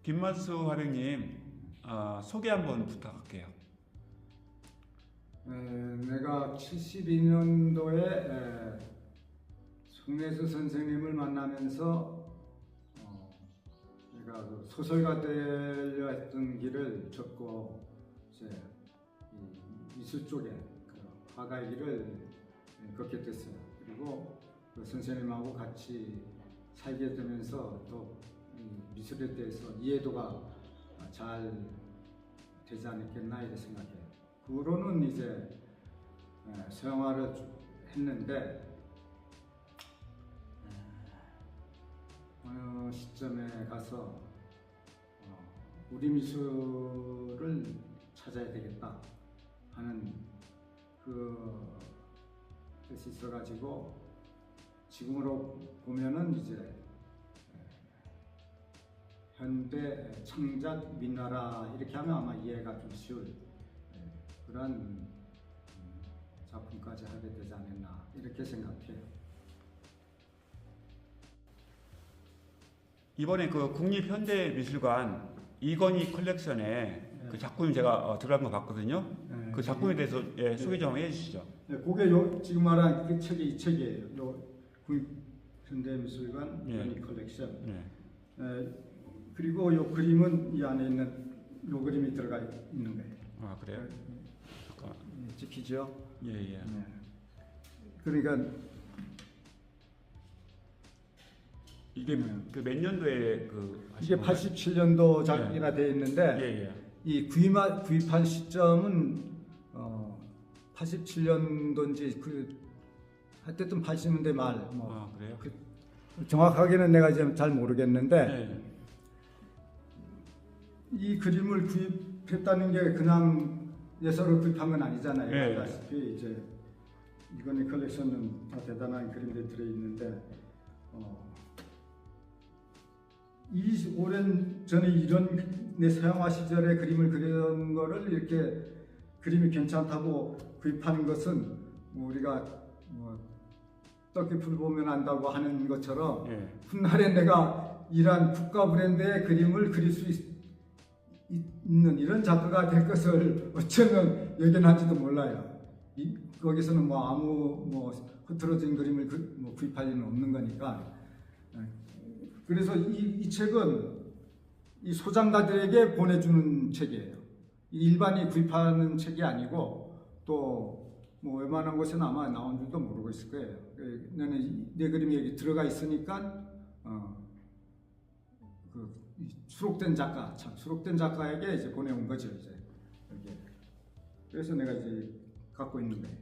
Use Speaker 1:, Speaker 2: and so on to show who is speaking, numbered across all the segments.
Speaker 1: 김만수 화백님 소개 한번 부탁할게요.
Speaker 2: 내가 72년도에 송내수 선생님을 만나면서 내가 그 소설가 되려 했던 길을 접고 이제 미술 쪽에 그 화가의 길을 걷게 됐어요. 그리고 그 선생님하고 같이 살게 되면서 또 미술에 대해서 이해도가 잘 되지 않았겠나 이렇게 생각해요. 그 후로는 이제 서양화를 했는데 어느 시점에 가서 우리 미술을 찾아야 되겠다 하는 그 뜻이 있어가지고 지금으로 보면은 이제 현대 창작 민나라 이렇게 하면 아마 이해가 좀 쉬울 그런 작품까지 하게 되지 않았나 이렇게 생각해요.
Speaker 1: 이번에 그 국립현대미술관 이건희 컬렉션에 그 작품 제가 들어간 거 봤거든요. 그 작품에 대해서 소개 좀 해주시죠.
Speaker 2: 그게 지금 말한 그 책이 이 책이에요. 요 국립현대미술관 이건희 컬렉션. 그리고 요 그림은 이 안에 있는 요 그림이 들어가 있는 거예요.
Speaker 1: 아 그래요?
Speaker 2: 찍히죠?
Speaker 1: 예.
Speaker 2: 그러니까
Speaker 1: 이게 그 몇 년도에 그
Speaker 2: 이게 87년도 작이라 되어 있는데 이 구입한 시점은 87년도인지 그 하여튼 80년대 말 뭐
Speaker 1: 그래요?
Speaker 2: 정확하게는 내가 지금 잘 모르겠는데 이 그림을 구입했다는 게 그냥 예서로 구입한 건 아니잖아요. 알다시피 이제 이건희 컬렉션은 다 대단한 그림들이 들어 있는데 이 오랜 전에 이런 내 서양화 시절의 그림을 그린 거를 이렇게 그림이 괜찮다고 구입하는 것은 우리가 떡잎을 보면 안다고 하는 것처럼 훗날에 내가 이러한 국가 브랜드의 그림을 그릴 수 있는 이런 작가가 될 것을 어쩌면 예견한지도 몰라요. 거기서는 아무 흐트러진 그림을 구입할 리는 없는 거니까. 그래서 이 책은 이 소장가들에게 보내주는 책이에요. 일반이 구입하는 책이 아니고 또 웬만한 곳에는 아마 나온 줄도 모르고 있을 거예요. 나는 내 그림이 여기 들어가 있으니까 수록된 작가에게 이제 보내온 거죠 이제 여기. 그래서 내가 이제 갖고 있는 거예요.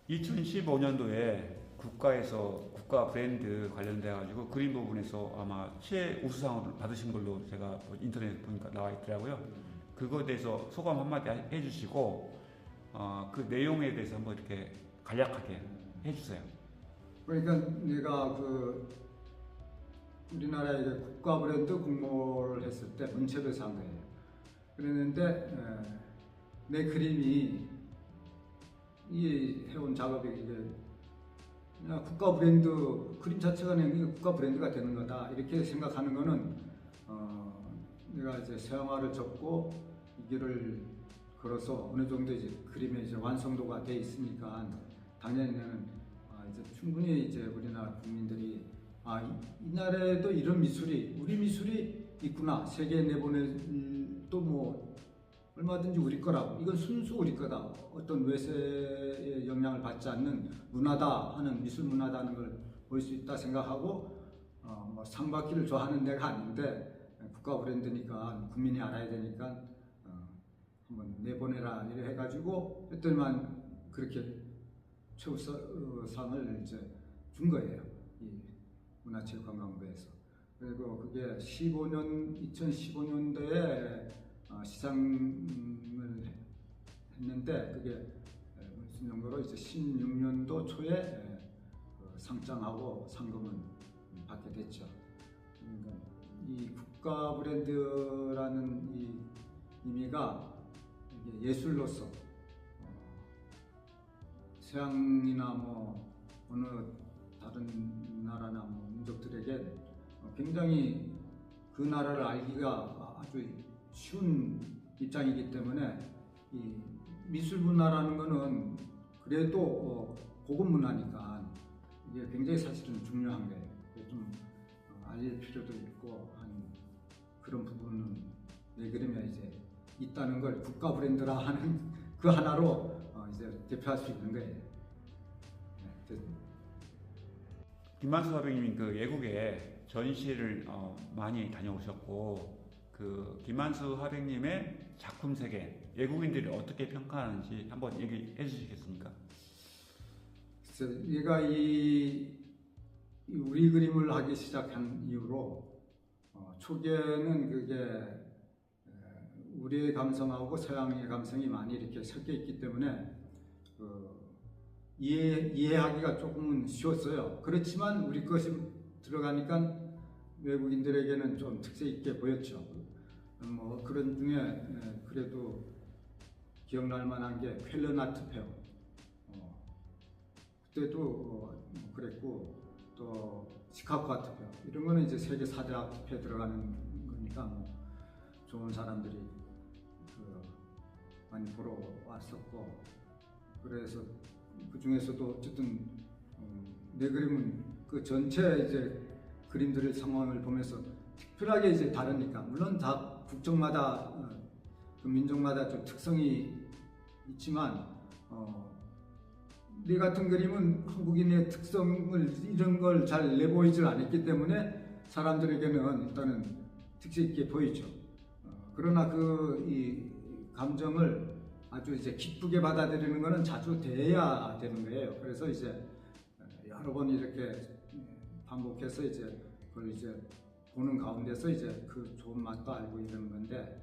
Speaker 1: 2015년도에 국가 브랜드 관련돼 가지고 그림 부분에서 아마 최우수상을 받으신 걸로 제가 인터넷 보니까 나와 있더라고요. 그거에 대해서 소감 한마디 해주시고 그 내용에 대해서 한번 이렇게 간략하게 해주세요.
Speaker 2: 그러니까 내가 우리나라에 국가 브랜드 공모를 했을 때 문체를 산 거예요. 그랬는데 내 그림이 이 해온 작업이 이제 국가 브랜드 그림 자체가 국가 브랜드가 되는 거다 이렇게 생각하는 거는 내가 이제 서양화를 접고 이 길을 걸어서 어느 정도 이제 그림의 이제 완성도가 돼 있으니까 당연히 나는 이제 충분히 이제 우리나라 국민들이 이 나라에도 이런 미술이 우리 미술이 있구나 세계에 내보낼 또 얼마든지 우리 거라고 이건 순수 우리 거다 어떤 외세의 영향을 받지 않는 문화다 하는 미술 문화다 하는 걸 볼 수 있다 생각하고 상 받기를 좋아하는 데가 아닌데 국가 브랜드니까 국민이 알아야 되니까 한번 내보내라 이래 해가지고 했더니만 그렇게 최우수상을 이제 준 거예요. 이 문화체육관광부에서. 그리고 그게 2015년도에 시상을 했는데 그게 무슨 연거로 이제 16년도 초에 상장하고 상금을 받게 됐죠. 그러니까 이 국가 브랜드라는 이 의미가 예술로서 서양이나 어느 다른 나라나 민족들에게 굉장히 그 나라를 알기가 아주 쉬운 입장이기 때문에 이 미술 문화라는 거는 그래도 고급 문화니까 이게 굉장히 사실은 중요한 거예요. 좀 알릴 필요도 있고 한 그런 부분은 내 그림에 이제 있다는 걸 국가 브랜드라 하는 그 하나로 이제 대표할 수 있는 거예요. 네,
Speaker 1: 김만수 화백님이 그 외국에 전시를 많이 다녀오셨고 그 김만수 화백님의 작품 세계 외국인들이 어떻게 평가하는지 한번 얘기해 주시겠습니까?
Speaker 2: 그래서 얘가 이 우리 그림을 하기 시작한 이후로 초기에는 그게 우리의 감성하고 서양의 감성이 많이 이렇게 섞여 있기 때문에 이해하기가 조금은 쉬웠어요. 그렇지만 우리 것이 들어가니까 외국인들에게는 좀 특색 있게 보였죠. 뭐 그런 중에 그래도 기억날 만한 게 쾰른 아트 페어 그때도 그랬고 또 시카고 아트 페어 이런 거는 이제 세계 4대 아트 페어 들어가는 거니까 뭐 좋은 사람들이 많이 보러 왔었고 그래서 그 중에서도 어쨌든 내 그림은 그 전체 이제 그림들의 상황을 보면서 특별하게 이제 다르니까 물론 다 국적마다 그 민족마다 좀 특성이 있지만 내 같은 그림은 한국인의 특성을 이런 걸 잘 내보이질 않았기 때문에 사람들에게는 일단은 특색 있게 보이죠. 그러나 이 감정을 아주 이제 기쁘게 받아들이는 것은 자주 돼야 되는 거예요. 그래서 이제 여러 번 이렇게 반복해서 이제 그걸 이제 보는 가운데서 이제 그 좋은 맛도 알고 이러는 건데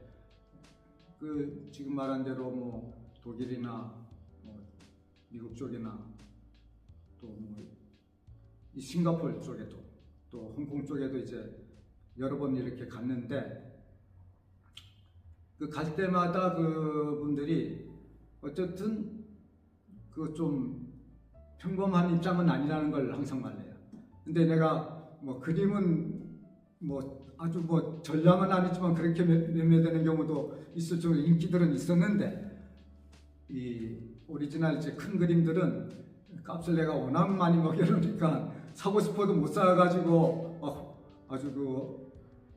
Speaker 2: 그 지금 말한 대로 뭐 독일이나 뭐 미국 쪽이나 또 뭐 이 싱가포르 쪽에도 또 홍콩 쪽에도 이제 여러 번 이렇게 갔는데 그 갈 때마다 그 분들이 어쨌든 그 좀 평범한 입장은 아니라는 걸 항상 말해요. 근데 내가 뭐 그림은 뭐 아주 뭐 전량은 아니지만 그렇게 매매되는 경우도 있을 정도로 인기들은 있었는데 이 오리지널 이제 큰 그림들은 값을 내가 워낙 많이 먹여놓으니까 사고 싶어도 못 사가지고 아주 그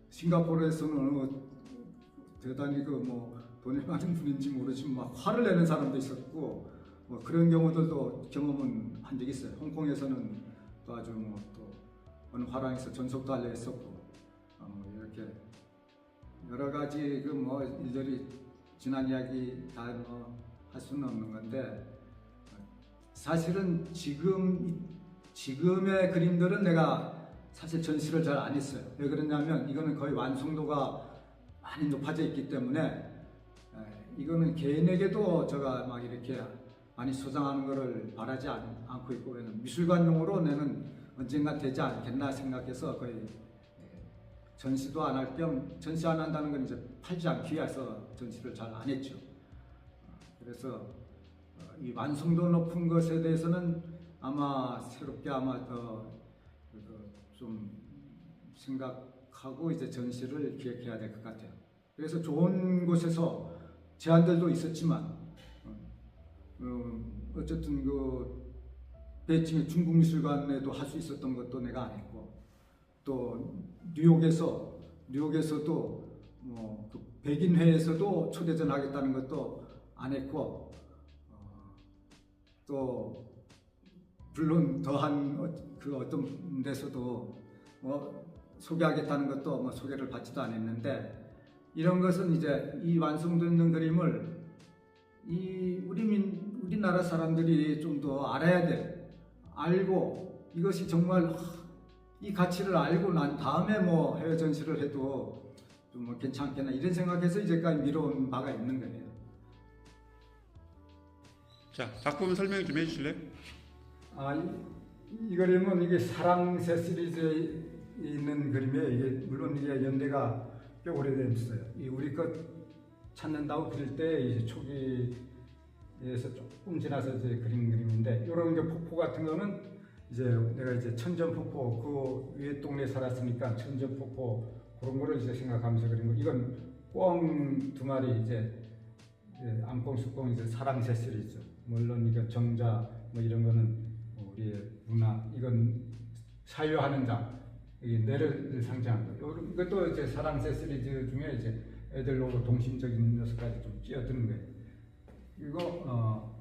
Speaker 2: 싱가포르에서는 대단히 그 뭐 돈이 많은 분인지 모르지만 막 화를 내는 사람도 있었고 뭐 그런 경우들도 경험은 한 적이 있어요. 홍콩에서는 또 아주 뭐 또 어느 화廊에서 전속도 하려 했었고 이렇게 여러 가지 그 뭐 일들이 지난 이야기 다 뭐 할 수는 없는 건데 사실은 지금의 그림들은 내가 사실 전시를 잘 안 했어요. 왜 그러냐면 이거는 거의 완성도가 많이 높아져 있기 때문에 이거는 개인에게도 제가 막 이렇게 많이 소장하는 것을 바라지 않고 있고 미술관용으로 내는 언젠가 되지 않겠나 생각해서 거의 전시도 안 할 겸 전시 안 한다는 건 이제 팔지 않기 위해서 전시를 잘 안 했죠. 그래서 이 완성도 높은 것에 대해서는 아마 새롭게 아마 더 좀 생각하고 이제 전시를 기획해야 될 것 같아요. 그래서 좋은 곳에서 제안들도 있었지만 어쨌든 그 베이징의 중국미술관에도 할 수 있었던 것도 내가 안 했고 또 뉴욕에서도 뭐 그 백인회에서도 초대전 하겠다는 것도 안 했고 또 물론 더한 그 어떤 데서도 뭐 소개하겠다는 것도 뭐 소개를 받지도 않았는데 이런 것은 이제 이 완성도 있는 그림을 우리나라 사람들이 좀 더 알아야 돼. 알고 이것이 정말 이 가치를 알고 난 다음에 뭐 해외 전시를 해도 좀 뭐 괜찮겠나 이런 생각해서 이제까지 미뤄온 바가 있는 거예요.
Speaker 1: 자, 작품 설명 좀 해주실래요?
Speaker 2: 이 그림은 이게 사랑새 시리즈에 있는 그림이에요. 이게 물론 이게 연대가 꽤 오래됐어요. 이 우리 것 찾는다고 그릴 때 이제 초기에서 조금 지나서 이제 그린 그림인데 이런 게 폭포 같은 거는 이제 내가 이제 천전폭포 그 위에 동네에 살았으니까 천전폭포 그런 거를 이제 생각하면서 그린 거. 이건 꿩 두 마리 이제 암꽁 수꽁 이제 사랑새슬이죠. 물론 이거 정자 뭐 이런 거는 우리의 문화, 이건 사유하는 자, 이게 뇌를 상징하는 거. 이것도 이제 사랑새 시리즈 중에 이제 애들로 동심적인 녀석까지 좀 끼어드는 거예요. 그리고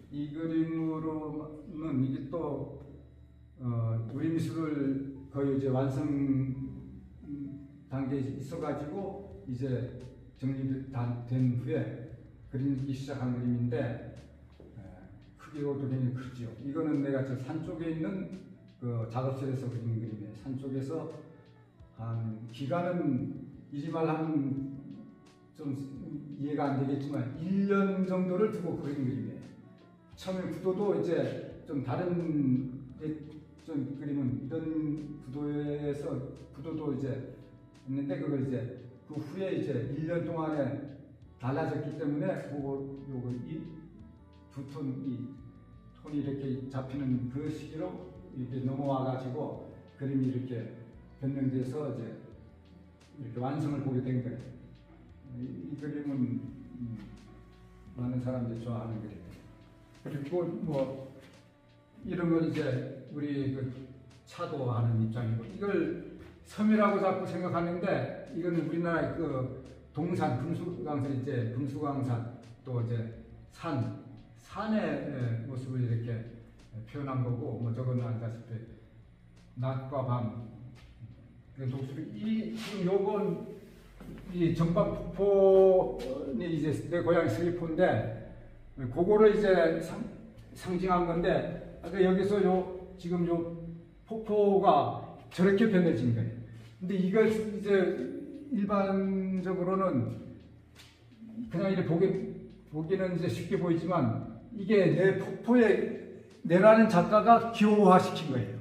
Speaker 2: 이 그림으로는 이게 또 우리 미술을 거의 이제 완성 단계에 있어가지고 이제 정리된 후에 그리기 시작한 그림인데 크기도 굉장히 크죠. 이거는 내가 저 산 쪽에 있는 그 작업실에서 그린 그림이에요. 산 쪽에서 한 기간은 이리말 한 좀 이해가 안 되겠지만 1년 정도를 두고 그린 그림이에요. 처음에 구도도 이제 좀 다른 좀 그림은 이런 구도에서 구도도 이제 있는데 그걸 이제 그 후에 이제 1년 동안에 달라졌기 때문에 요거 이 두 톤 이 톤이 이렇게 잡히는 그 시기로 이렇게 넘어와 가지고 그림이 이렇게 변경돼서 이제 이렇게 완성을 보게 된 거예요. 이 그림은 많은 사람들이 좋아하는 그림. 그리고 뭐 이런 건 이제 우리 그 차도하는 입장이고, 이걸 섬이라고 자꾸 생각하는데 이거는 우리나라의 그 동산 금수강산, 이제 금수강산 또 이제 산의 모습을 이렇게 표현한 거고, 뭐 저건 알다시피 낮과 밤 독수리. 이 지금 요건 이 전방폭포는 이제 내 고향 서귀포인데 그거를 이제 상징한 건데, 아까 여기서 지금 요 폭포가 저렇게 변해진 거예요. 근데 이걸 이제 일반적으로는 그냥 이렇게 보기는 이제 쉽게 보이지만 이게 내 폭포에 내라는 작가가 기호화시킨 거예요.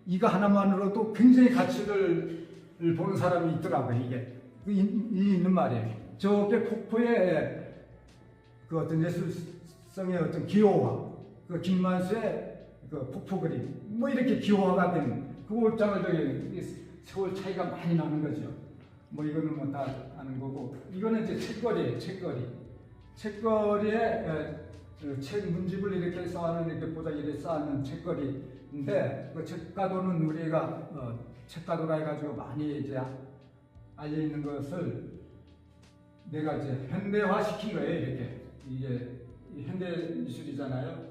Speaker 2: 이거 하나만으로도 굉장히 가치를 보는 사람이 있더라고요. 이게 있는 말이에요. 저게 폭포에 그 어떤 예술성의 어떤 기호화, 그 김만수의 그 폭포 그림, 뭐 이렇게 기호화가 된 그 옷장을 저기 세월 차이가 많이 나는 거죠. 뭐 이거는 뭐 다 아는 거고, 이거는 이제 책거리예요. 책거리에 책 문집을 이렇게 쌓아놓은, 이렇게 보자기를 쌓아놓은 책거리인데, 그 책가도는 우리가 책가도라 해가지고 많이 이제 알려 있는 것을 내가 이제 현대화 시킨 거예요. 이렇게 이게 현대 미술이잖아요.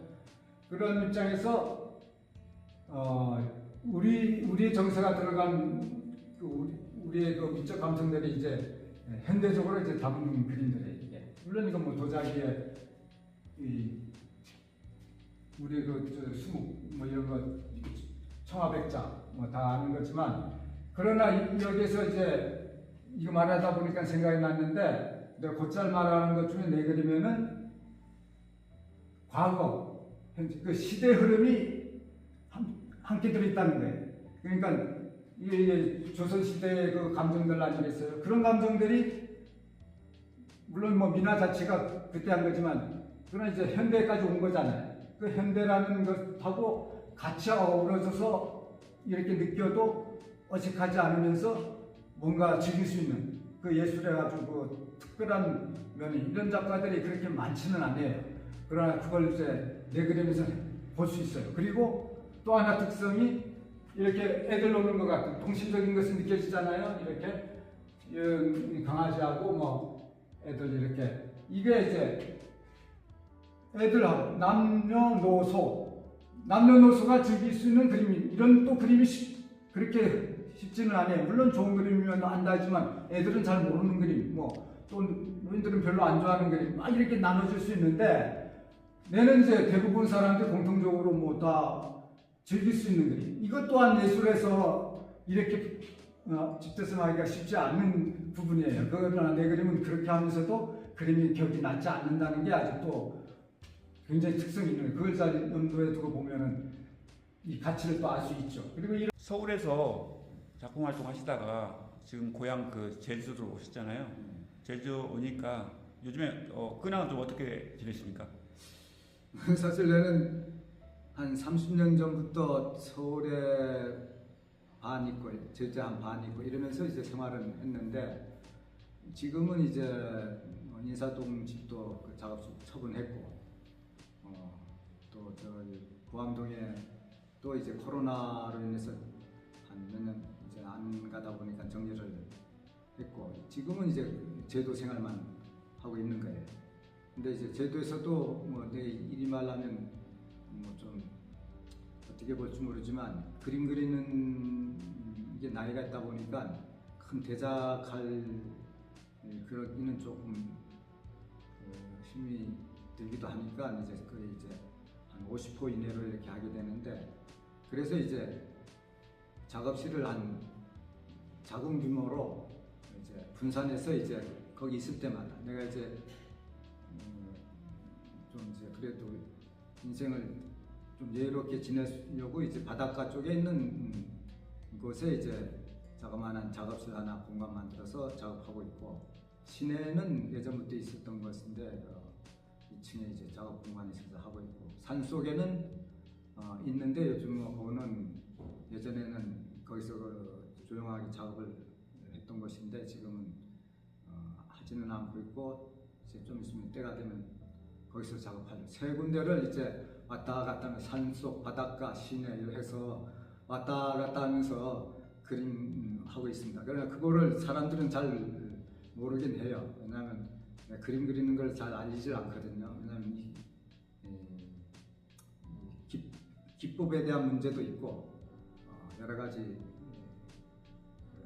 Speaker 2: 그런 입장에서 우리의 정서가 들어간 우리의 그 미적 감성들이 이제 현대적으로 이제 담은 그림들이에요. 이게 물론 이건 뭐 도자기에 우리 그 수묵 뭐 이런 거 청아백자 뭐 다 아는 거지만, 그러나 여기서 이제 이거 말하다 보니까 생각이 났는데, 내가 곧잘 말하는 것 중에 내 그림에는 과거, 현재 그 시대 흐름이 함께 들어있다는 거예요. 그러니까 이게 조선시대의 그 감정들 아니겠어요? 그런 감정들이 물론 뭐 민화 자체가 그때 한 거지만, 그러나 이제 현대까지 온 거잖아요. 그 현대라는 것하고 같이 어우러져서 이렇게 느껴도 어색하지 않으면서 뭔가 즐길 수 있는 그 예술의 아주 그 특별한 면이, 이런 작가들이 그렇게 많지는 않아요. 그러나 그걸 이제 내 그림에서 볼 수 있어요. 그리고 또 하나 특성이 이렇게 애들 노는 것 같은 동심적인 것이 느껴지잖아요. 이렇게 강아지하고 뭐 애들 이렇게, 이게 이제 애들하고 남녀노소가 즐길 수 있는 그림이, 이런 또 그림이 그렇게 쉽지는 않아요. 물론 좋은 그림이면 안다지만 애들은 잘 모르는 그림, 뭐 또 노인들은 별로 안 좋아하는 그림, 막 이렇게 나눠질 수 있는데, 내는 이제 대부분 사람들이 공통적으로 뭐 다 즐길 수 있는 그림. 이것 또한 예술에서 이렇게 집대성하기가 쉽지 않은 부분이에요. 그러나 내 그림은 그렇게 하면서도 그림이 기억이 나지 않는다는 게 아직도 굉장히 특성이 있는 거예요. 그걸 잘 염두에 두고 보면은 이 가치를 또 알 수 있죠. 그리고
Speaker 1: 서울에서 작품 활동하시다가 지금 고향 그 제주도로 오셨잖아요. 제주 오니까 요즘에 근황은 좀 어떻게 지내십니까?
Speaker 2: 사실 나는 한 30년 전부터 서울에 반 있고 제주에 한 반 있고 이러면서 이제 생활을 했는데 지금은 이제 인사동 집도 그 작업소 처분했고 또 저기 부암동에 또 이제 코로나로 인해서 한 몇 년 이제 안 가다 보니까 정리를 했고 지금은 이제 제도 생활만 하고 있는 거예요. 근데 이제 제도에서도 뭐 내 일이 말하면 뭐 좀 어떻게 볼지 모르지만 그림 그리는 이게 나이가 있다 보니까 큰 대작할 그러기는 조금 힘이 들기도 하니까 이제 거의 이제 한 50호 이내로 이렇게 하게 되는데 그래서 이제 작업실을 한 작은 규모로 이제 분산해서 이제 거기 있을 때마다 내가 이제 좀 이제 그래도 인생을 좀 여유롭게 지내려고 이제 바닷가 쪽에 있는 곳에 이제 자그마한 작업실 하나 공간 만들어서 작업하고 있고 시내는 예전부터 있었던 것인데 2층에 이제 작업 공간이 있어서 하고 있고 산 속에는 있는데 요즘 뭐 그거는 예전에는 거기서 조용하게 작업을 했던 것인데 지금은 하지는 않고 있고 이제 좀 있으면 때가 되면 거기서 작업하죠. 세 군데를 이제 왔다 갔다 하면서 산속, 바닷가, 시내 해서 왔다 갔다 하면서 그림하고 있습니다. 그러나 그거를 사람들은 잘 모르긴 해요. 왜냐하면 그림 그리는 걸 잘 알리질 않거든요. 왜냐하면 기법에 대한 문제도 있고 여러 가지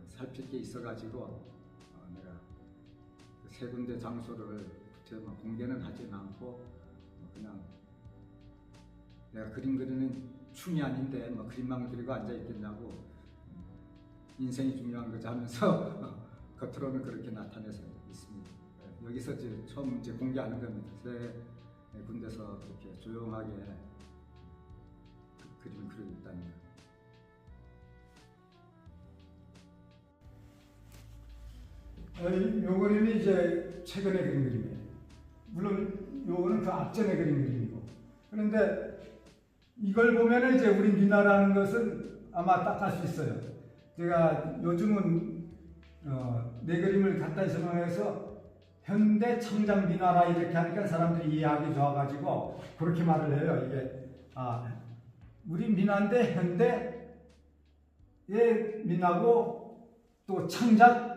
Speaker 2: 살필 게 있어가지고 내가 세 군데 장소를 공개는 하지는 않고 그냥 내가 그림 그리는 충이 아닌데 뭐 그림만 그리고 앉아 있겠냐고 인생이 중요한 거지 하면서 겉으로는 그렇게 나타내서 있습니다. 여기서 이제 처음 이제 공개하는 겁니다. 세 군데서 이렇게 조용하게 그림을 그리고 있다는 거.
Speaker 3: 요 그림이 이제 최근에 그린 그림이에요. 물론 요거는 그 앞전에 그린 그림이고. 그런데 이걸 보면은 이제 우리 미나라는 것은 아마 딱 알 수 있어요. 제가 요즘은 내 그림을 갖다 설명해서 현대 청장 미나라 이렇게 하니까 사람들이 이해하기 좋아가지고 그렇게 말을 해요. 이게 우리 미나인데 현대의 미나고 또 창작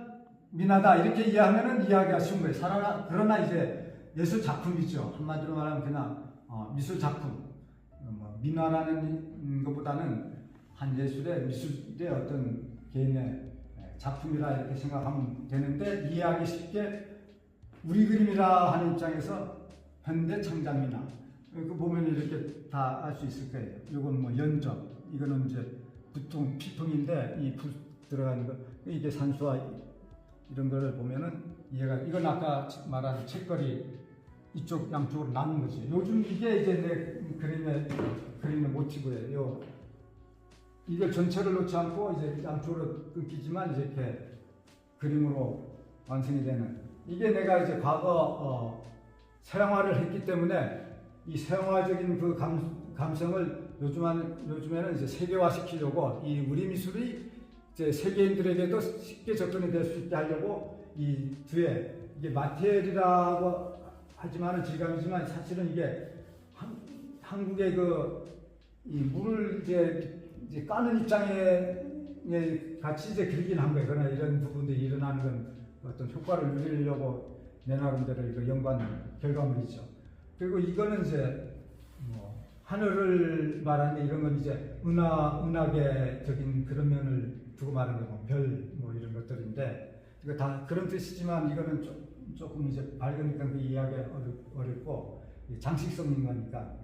Speaker 3: 미나다 이렇게 이해하면은 이해하기가 쉬운 거예요. 그러나 이제 예술 작품이죠. 한마디로 말하면 그냥 미술 작품. 미나라는 것보다는 한 예술의 미술의 어떤 개인의 작품이라 이렇게 생각하면 되는데 이해하기 쉽게 우리 그림이라 하는 입장에서 현대 창작 미나. 그 보면 이렇게 다 알 수 있을 거예요. 이건 뭐 연점, 이거는 이제 부통, 피통인데 이 불 들어가는 거 이게 산수화 이런 거를 보면은 이건 아까 말한 책거리 이쪽 양쪽으로 나눈 거지. 요즘 이게 이제 내 그림의 모티브예요. 이걸 전체를 놓지 않고 이제 양쪽으로 끊기지만 이제 이렇게 그림으로 완성이 되는. 이게 내가 이제 과거 서양화를 했기 때문에 이 서양화적인 그 감성을 요즘에는 이제 세계화시키려고 이 우리 미술이 이제 세계인들에게도 쉽게 접근이 될 수 있게 하려고 이 뒤에 이게 마테리얼이라고 하지만은 질감이지만 사실은 이게 한국의 이 물을 이제 까는 입장에 같이 이제 그리긴 한 거예요. 그러나 이런 부분들이 일어나는 건 어떤 효과를 누리려고 내 나름대로 이거 연구한 결과물이죠. 그리고 이거는 이제 뭐 하늘을 말하는 이런 건 이제 은하계적인 그런 면을 두고 말하는 거, 별 뭐 이런 것들인데 이거 다 그런 뜻이지만 이거는 조금 이제 밝으니까 그 이해하기 어렵고 장식성인 거니까.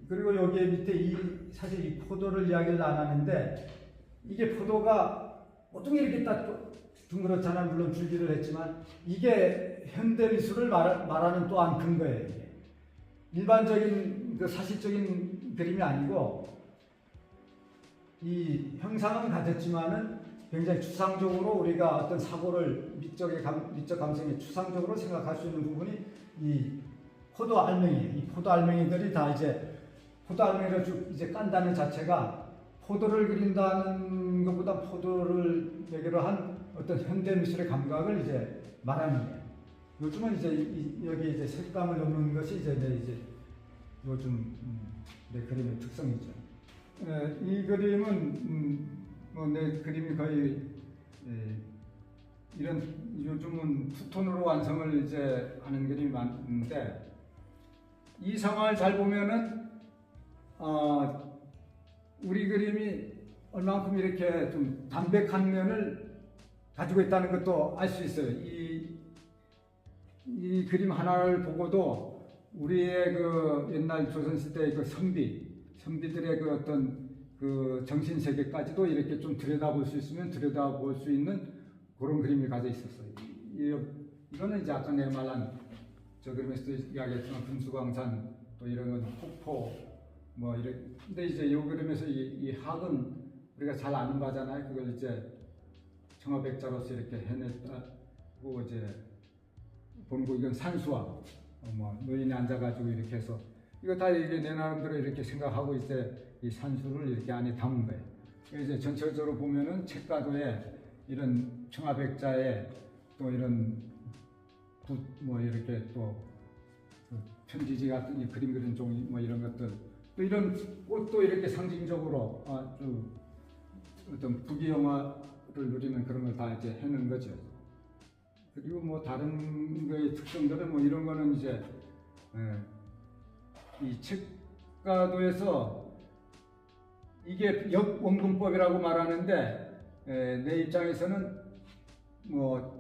Speaker 3: 그리고 여기에 밑에 사실 이 포도를 이야기를 안 하는데 이게 포도가 보통 이렇게 딱 둥그렇잖아. 물론 줄기를 했지만 이게 현대 미술을 말하는 또한 근거예요. 이게. 일반적인 그 사실적인 그림이 아니고 이 형상은 가졌지만은 굉장히 추상적으로 우리가 어떤 사고를 미적 감성에 추상적으로 생각할 수 있는 부분이 이 포도 알맹이, 이 포도 알맹이들이 다 이제 포도알맹이를 쭉 이제 깐다는 자체가 포도를 그린다는 것보다 포도를 매개로 한 어떤 현대 미술의 감각을 이제 말하는 거예요. 요즘은 이제 여기 이제 색감을 넣는 것이 이제 요즘 내 그림의 특성이죠. 이 그림은 뭐 내 그림이 거의 이런 요즘은 투톤으로 완성을 이제 하는 그림이 많은데 이 상황을 잘 보면은 우리 그림이 얼만큼 이렇게 좀 담백한 면을 가지고 있다는 것도 알 수 있어요. 이 그림 하나를 보고도 우리의 그 옛날 조선시대의 그 선비들의 그 어떤 그 정신 세계까지도 이렇게 좀 들여다볼 수 있으면 들여다볼 수 있는 그런 그림이 가져 있었어요. 이거는 이제 아까 내가 말한 저 그림에서도 이야기했지만 금수광산 또 이런 건 폭포 뭐 이렇게. 근데 이제 이 그림에서 이 학은 우리가 잘 아는 바잖아요. 그걸 이제 청아백자로서 이렇게 해냈다고 이제 본고 이건 산수화 뭐 노인이 앉아가지고 이렇게 해서 이거 다 이게 내 나름대로 이렇게 생각하고 이제 이 산수를 이렇게 안에 담은 거예요. 이제 전체적으로 보면은 책가도에 이런 청아백자에 또 이런 붓 뭐 이렇게 또 편지지 같은 이 그림 그린 종이 뭐 이런 것들 또 이런 꽃도 이렇게 상징적으로 아주 어떤 부귀영화를 누리는 그런 걸 다 이제 해놓은 거죠. 그리고 뭐 다른 거의 특성들은 뭐 이런 거는 이제 이 책가도에서 이게 역원근법이라고 말하는데 내 입장에서는 뭐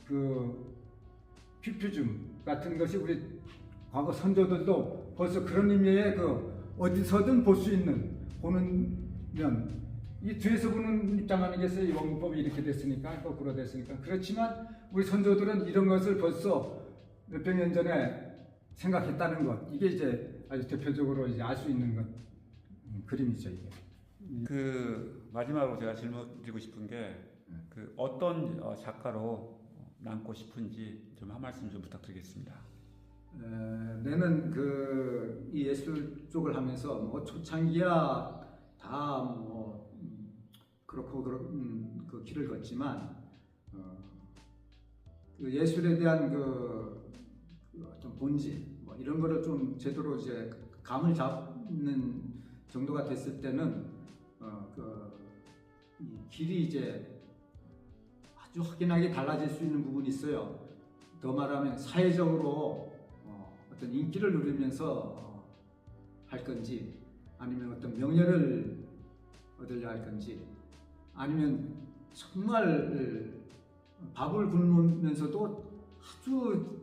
Speaker 3: 그 퓨퓨즘 같은 것이 우리 과거 선조들도 벌써 그런 의미의 그 어디서든 볼 수 있는 보는 면 이 뒤에서 보는 입장 아니겠어요? 이 원근법이 이렇게 됐으니까 거꾸로 됐으니까. 그렇지만 우리 선조들은 이런 것을 벌써 몇백 년 전에 생각했다는 것 이게 이제 아주 대표적으로 이제 알 수 있는 것 그림이죠 이게.
Speaker 1: 그 마지막으로 제가 질문 드리고 싶은 게 그 어떤 작가로 남고 싶은지 좀 한 말씀 좀 부탁드리겠습니다.
Speaker 2: 내는 이 예술 쪽을 하면서 뭐 초창기야 다 뭐 그렇고 그 길을 걷지만 그 예술에 대한 그 어떤 본질 뭐 이런 거를 좀 제대로 이제 감을 잡는 정도가 됐을 때는 이 길이 이제 아주 확연하게 달라질 수 있는 부분이 있어요. 더 말하면 사회적으로 어떤 인기를 누리면서 할 건지 아니면 어떤 명예를 얻으려 할 건지 아니면 정말 밥을 굶으면서도 아주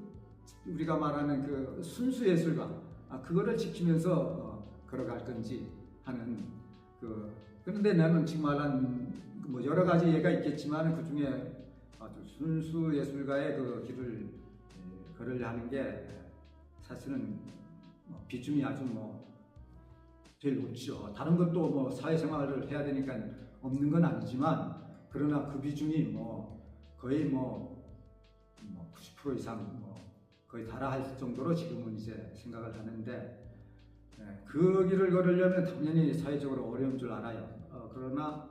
Speaker 2: 우리가 말하는 그 순수 예술가 그거를 지키면서 걸어갈 건지 하는 그런데 나는 지금 말한 뭐 여러 가지 예가 있겠지만 그 중에 아주 순수 예술가의 그 길을 걸으려 하는 게 사실은 비중이 아주 제일 높죠. 다른 것도 뭐 사회생활을 해야 되니까 없는 건 아니지만 그러나 그 비중이 거의 90% 이상 거의 달할 정도로 지금은 이제 생각을 하는데 그 길을 걸으려면 당연히 사회적으로 어려운 줄 알아요. 그러나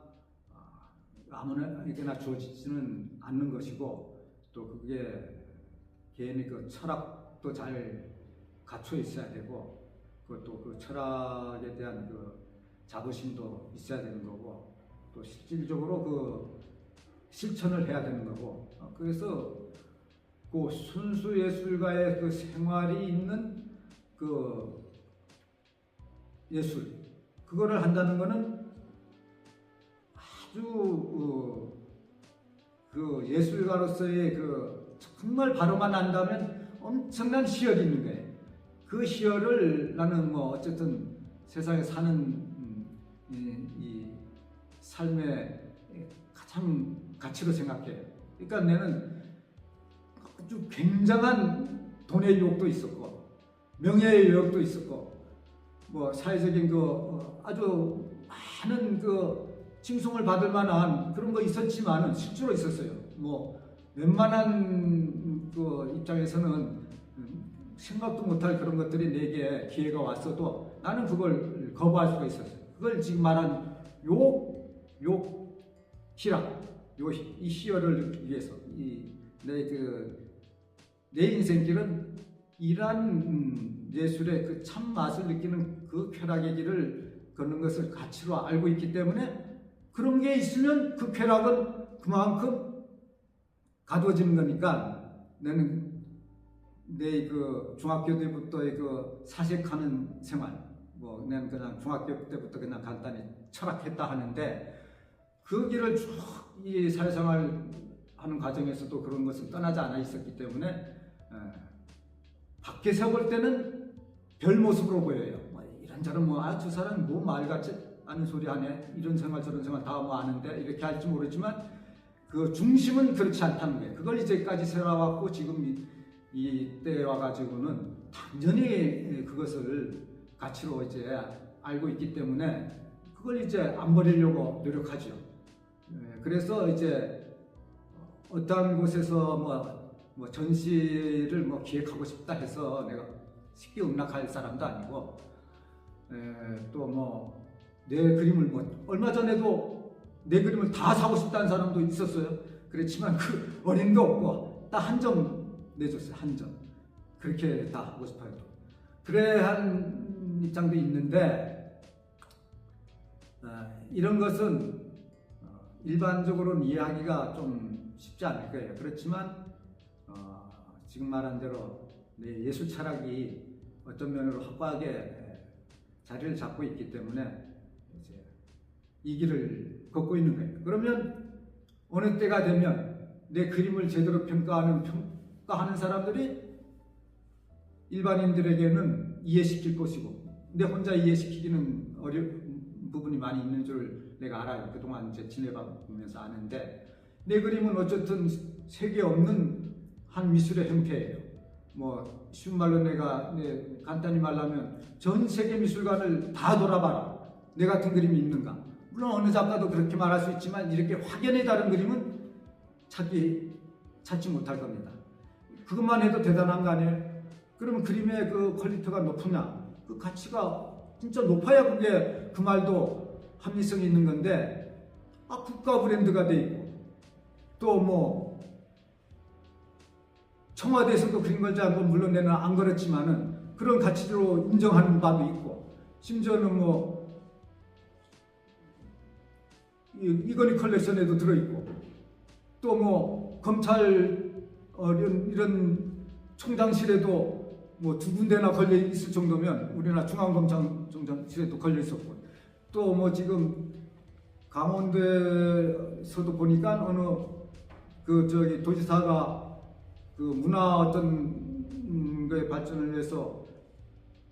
Speaker 2: 아무나 주어지지는 않는 것이고 또 그게 개인의 그 철학도 잘 갖춰 있어야 되고 그것도 그 철학에 대한 그 자부심도 있어야 되는 거고 또 실질적으로 그 실천을 해야 되는 거고 그래서 그 순수 예술가의 그 생활이 있는 그 예술 그거를 한다는 거는 아주 그 예술가로서의 그 정말 바로만 안다면 엄청난 희열이 있는 거예요. 그 희열을 나는 어쨌든 세상에 사는 이 삶의 가장 가치로 생각해요. 그러니까 나는 아주 굉장한 돈의 유혹도 있었고 명예의 유혹도 있었고 사회적인 아주 많은 칭송을 받을 만한 그런 거 있었지만은 실제로 있었어요. 웬만한 입장에서는 생각도 못할 그런 것들이 내게 기회가 왔어도 나는 그걸 거부할 수가 있었어요. 그걸 지금 말한 희락, 이 희열을 위해서 내 인생길은 이러한 예술의 그 참 맛을 느끼는 그 쾌락의 길을 걷는 것을 가치로 알고 있기 때문에 그런 게 있으면 그 쾌락은 그만큼 가두어지는 거니까 나는 내 그 중학교 때부터의 그 사색하는 생활, 뭐 나는 그냥 중학교 때부터 그냥 간단히 철학했다 하는데 그 길을 쭉 이 사회생활 하는 과정에서도 그런 것을 떠나지 않아 있었기 때문에 밖에서 볼 때는 별 모습으로 보여요. 뭐 이런저런 저 사람 뭐 말 같지 않은 소리 하네. 이런 생활 저런 생활 다 뭐 아는데 이렇게 할지 모르지만 그 중심은 그렇지 않다는 거예요. 그걸 이제까지 살아왔고 지금 이때 와가지고는 당연히 그것을 가치로 이제 알고 있기 때문에 그걸 이제 안 버리려고 노력하죠. 그래서 이제 어떠한 곳에서 뭐 전시를 뭐 기획하고 싶다 해서 내가 쉽게 응낙할 사람도 아니고 또 뭐 내 그림을 뭐 얼마 전에도 내 그림을 다 사고 싶다는 사람도 있었어요. 그렇지만 그 어림도 없고 딱 한 점 내줬어요. 한 점. 그렇게 다 하고 싶어요. 그래 한 입장도 있는데 이런 것은 일반적으로는 이해하기가 좀 쉽지 않을 거예요. 그렇지만 지금 말한 대로 내 예술 철학이 어떤 면으로 확고하게 자리를 잡고 있기 때문에 이제 이 길을 걷고 있는 거예요. 그러면 어느 때가 되면 내 그림을 제대로 평가하는 사람들이 일반인들에게는 이해시킬 것이고 내 혼자 이해시키기는 어려운 부분이 많이 있는 줄 내가 알아요. 그동안 이제 지내보면서 아는데 내 그림은 어쨌든 세계 없는 한 미술의 형태예요. 뭐 쉬운 말로 내가 간단히 말하면 전 세계 미술관을 다 돌아봐라. 내 같은 그림이 있는가? 물론 어느 작가도 그렇게 말할 수 있지만 이렇게 확연히 다른 그림은 찾지 못할 겁니다. 그것만 해도 대단한 거 아니에요? 그러면 그림의 그 퀄리티가 높으냐? 그 가치가 진짜 높아야 그게 그 말도 합리성이 있는 건데 국가 브랜드가 돼 있고 또 뭐 청와대에서도 그림 걸지 않고 물론 내는 안 걸었지만은 그런 가치로 인정하는 바도 있고 심지어는 뭐 이건희 컬렉션에도 들어있고 또 뭐 검찰 이런 총장실에도 뭐 2군데나 걸려 있을 정도면 우리나라 중앙검찰총장실에도 걸려 있었고 또 뭐 지금 강원도에서도 보니까 어느 도지사가 그 문화 어떤 거에 발전을 위해서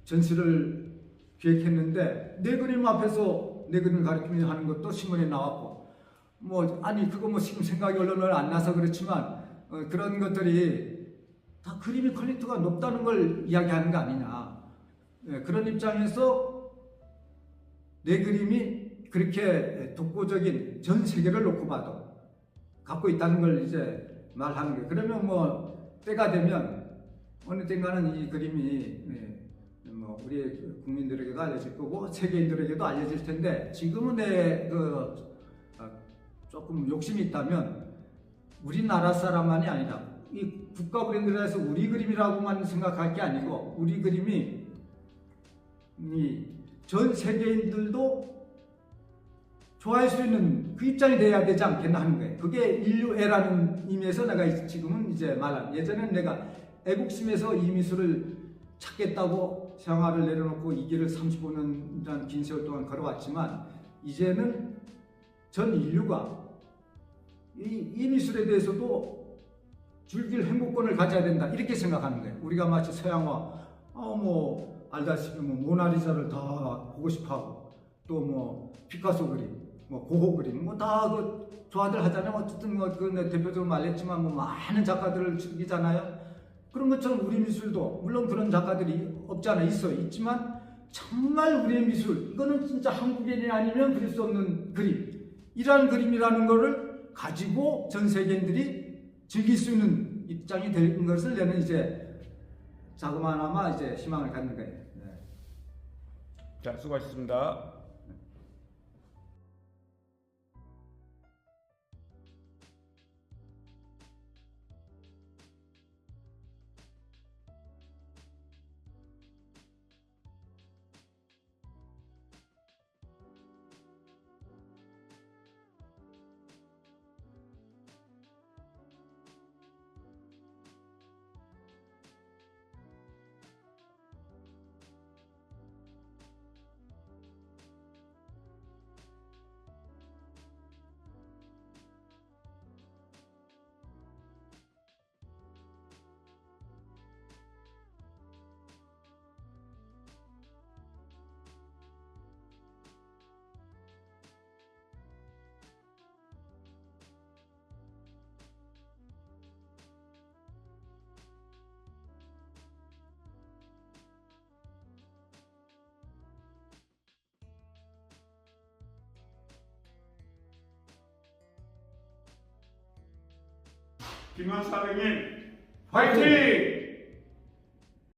Speaker 2: 전시를 기획했는데 내 그림 앞에서 내 그림을 가리키며 하는 것도 신문에 나왔고 그거 뭐 지금 생각이 언론을 안 나서 그렇지만 그런 것들이 다 그림의 퀄리티가 높다는 걸 이야기하는 거 아니냐. 그런 입장에서 내 그림이 그렇게 독보적인 전 세계를 놓고 봐도 갖고 있다는 걸 이제 말하는 거예요. 그러면 뭐 때가 되면 어느 때인가는 이 그림이 뭐 우리 국민들에게도 알려질 거고 세계인들에게도 알려질 텐데 지금은 조금 욕심이 있다면 우리나라 사람만이 아니라 이 국가 브랜드라서 우리 그림이라고만 생각할 게 아니고 우리 그림이 전 세계인들도 좋아할 수 있는 그 입장이 돼야 되지 않겠나 하는 거예요. 그게 인류애라는 의미에서 내가 지금은 이제 말한 예전에는 내가 애국심에서 이 미술을 찾겠다고 생활을 내려놓고 이 길을 35년이라는 긴 세월 동안 걸어왔지만 이제는 전 인류가 이 미술에 대해서도 즐길 행복권을 가져야 된다 이렇게 생각하는 거예요. 우리가 마치 서양화 알다시피 모나리자를 다 보고 싶어하고 또 뭐 피카소 그림 고호 그림 다 좋아들 하잖아요. 어쨌든 대표적으로 말했지만 많은 작가들을 즐기잖아요. 그런 것처럼 우리 미술도 물론 그런 작가들이 없지 않아 있지만 정말 우리의 미술 이거는 진짜 한국인이 아니면 그릴 수 없는 그림 이러한 그림이라는 거를 가지고 전 세계인들이 즐길 수 있는 입장이 되는 것을 내는 이제 자그마나마 이제 희망을 갖는 거예요. 네.
Speaker 1: 자, 수고하셨습니다. 김한사장님, 화이팅!